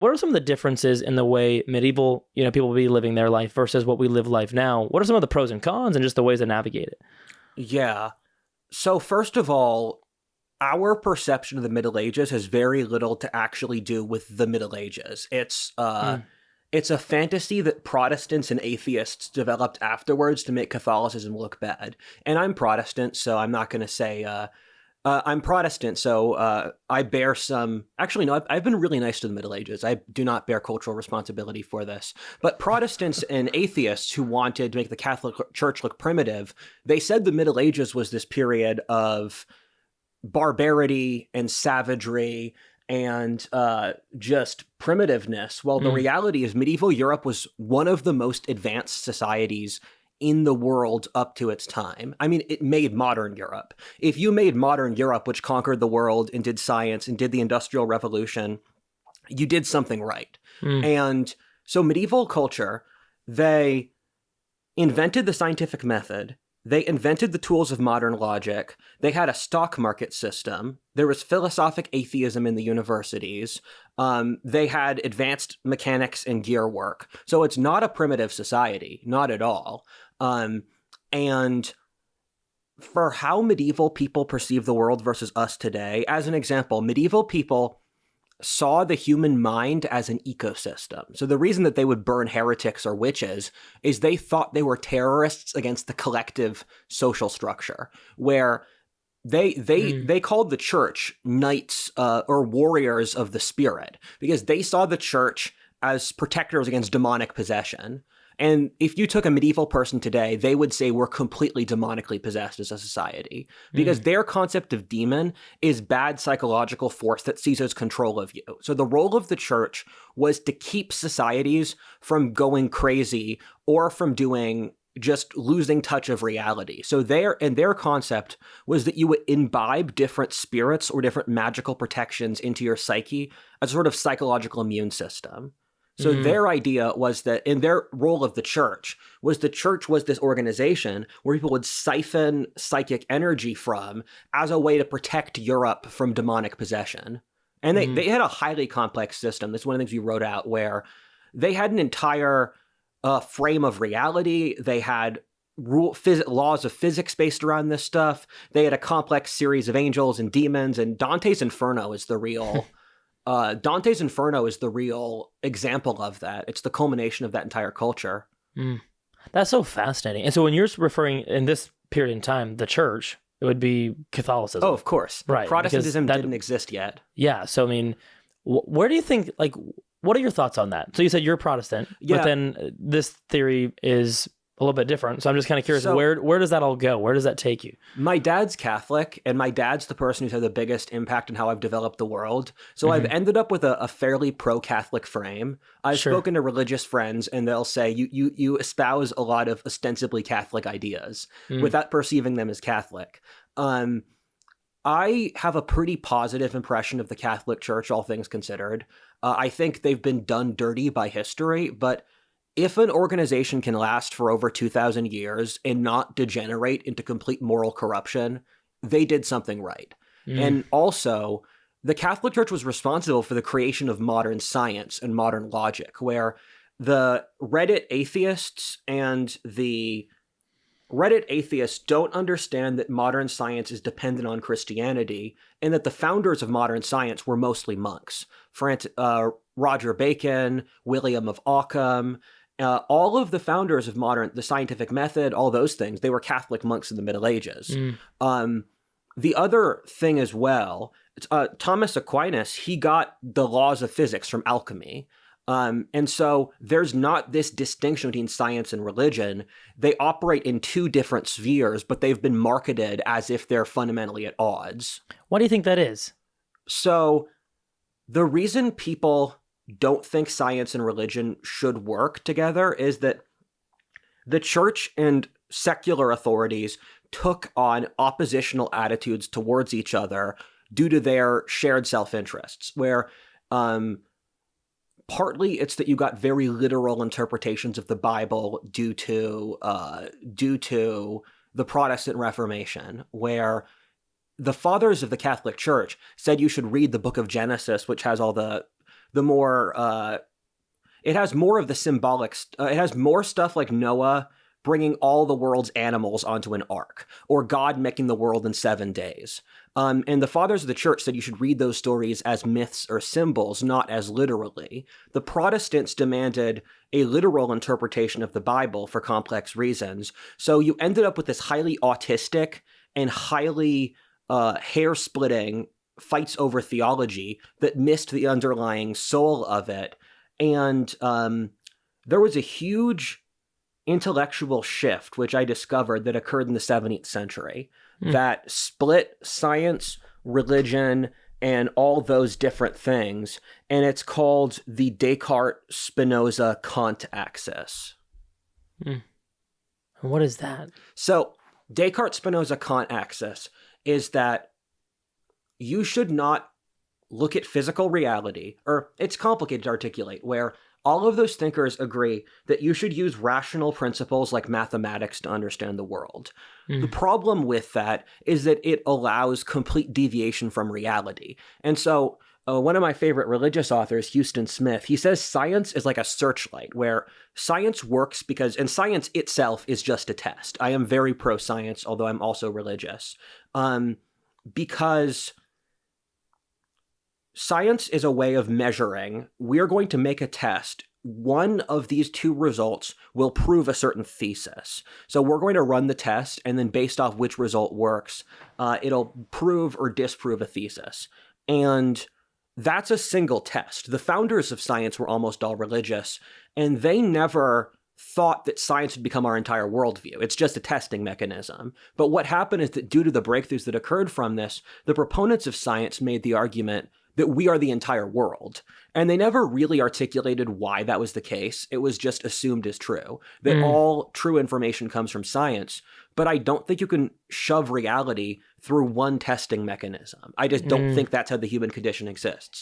what are some of the differences in the way medieval, people would be living their life versus what we live life now? What are some of the pros and cons and just the ways to navigate it? Yeah. So first of all, our perception of the Middle Ages has very little to actually do with the Middle Ages. It's a fantasy that Protestants and atheists developed afterwards to make Catholicism look bad. And I'm Protestant, so I'm not going to say I'm Protestant, so I bear some. Actually, no, I've been really nice to the Middle Ages. I do not bear cultural responsibility for this. But Protestants and atheists who wanted to make the Catholic Church look primitive, they said the Middle Ages was this period of barbarity and savagery and just primitiveness. Well, the reality is medieval Europe was one of the most advanced societies in the world up to its time. I mean, it made modern Europe. If you made modern Europe, which conquered the world and did science and did the Industrial Revolution, you did something right. And so medieval culture, they invented the scientific method. They invented the tools of modern logic. They had a stock market system. There was philosophic atheism in the universities. They had advanced mechanics and gear work. So it's not a primitive society, not at all. And for how medieval people perceive the world versus us today, as an example, medieval people saw the human mind as an ecosystem. So the reason that they would burn heretics or witches is they thought they were terrorists against the collective social structure, where they called the church knights or warriors of the spirit, because they saw the church as protectors against demonic possession. And if you took a medieval person today, they would say we're completely demonically possessed as a society, because their concept of demon is bad psychological force that seizes control of you. So the role of the church was to keep societies from going crazy or from just losing touch of reality. So their concept was that you would imbibe different spirits or different magical protections into your psyche as a sort of psychological immune system. So their idea was that, in their role of the church was this organization where people would siphon psychic energy from as a way to protect Europe from demonic possession. And they had a highly complex system. That's one of the things we wrote out, where they had an entire frame of reality. They had laws of physics based around this stuff. They had a complex series of angels and demons, and Dante's Inferno is the real... Dante's Inferno is the real example of that. It's the culmination of that entire culture. That's so fascinating. And so when you're referring in this period in time, the church, it would be Catholicism. Oh, of course. Right. Protestantism didn't exist yet. Yeah. So, I mean, where do you think, what are your thoughts on that? So you said you're Protestant, but then this theory is a little bit different. So I'm just kind of curious, where does that all go? Where does that take you? My dad's Catholic, and my dad's the person who's had the biggest impact on how I've developed the world. So I've ended up with a fairly pro-Catholic frame. I've spoken to religious friends, and they'll say, you espouse a lot of ostensibly Catholic ideas without perceiving them as Catholic. I have a pretty positive impression of the Catholic Church, all things considered. I think they've been done dirty by history, but if an organization can last for over 2,000 years and not degenerate into complete moral corruption, they did something right. And also, the Catholic Church was responsible for the creation of modern science and modern logic, where the Reddit atheists don't understand that modern science is dependent on Christianity, and that the founders of modern science were mostly monks. Roger Bacon, William of Ockham, all of the founders of the scientific method, all those things, they were Catholic monks in the Middle Ages. The other thing as well, Thomas Aquinas, he got the laws of physics from alchemy. And so there's not this distinction between science and religion. They operate in two different spheres, but they've been marketed as if they're fundamentally at odds. Why do you think that is? So the reason people don't think science and religion should work together is that the church and secular authorities took on oppositional attitudes towards each other due to their shared self-interests, where partly it's that you got very literal interpretations of the Bible due to the Protestant Reformation, where the fathers of the Catholic Church said you should read the book of Genesis, which has all the the more it has more of the symbolic. It has more stuff like Noah bringing all the world's animals onto an ark, or God making the world in 7 days. And the fathers of the church said you should read those stories as myths or symbols, not as literally. The Protestants demanded a literal interpretation of the Bible for complex reasons. So you ended up with this highly autistic and highly hair-splitting fights over theology that missed the underlying soul of it. And there was a huge intellectual shift, which I discovered, that occurred in the 17th century, that split science, religion, and all those different things. And it's called the Descartes-Spinoza-Kant axis. What is that? So Descartes-Spinoza-Kant axis is that you should not look at physical reality, or it's complicated to articulate, where all of those thinkers agree that you should use rational principles like mathematics to understand the world. The problem with that is that it allows complete deviation from reality. And so one of my favorite religious authors, Houston Smith, he says science is like a searchlight, where science works because, and science itself is just a test. I am very pro-science, although I'm also religious, because science is a way of measuring. We're going to make a test. One of these two results will prove a certain thesis. So we're going to run the test, and then based off which result works, it'll prove or disprove a thesis. And that's a single test. The founders of science were almost all religious, and they never thought that science would become our entire worldview. It's just a testing mechanism. But what happened is that due to the breakthroughs that occurred from this, the proponents of science made the argument that we are the entire world. And they never really articulated why that was the case. It was just assumed as true, that all true information comes from science. But I don't think you can shove reality through one testing mechanism. I just don't think that's how the human condition exists.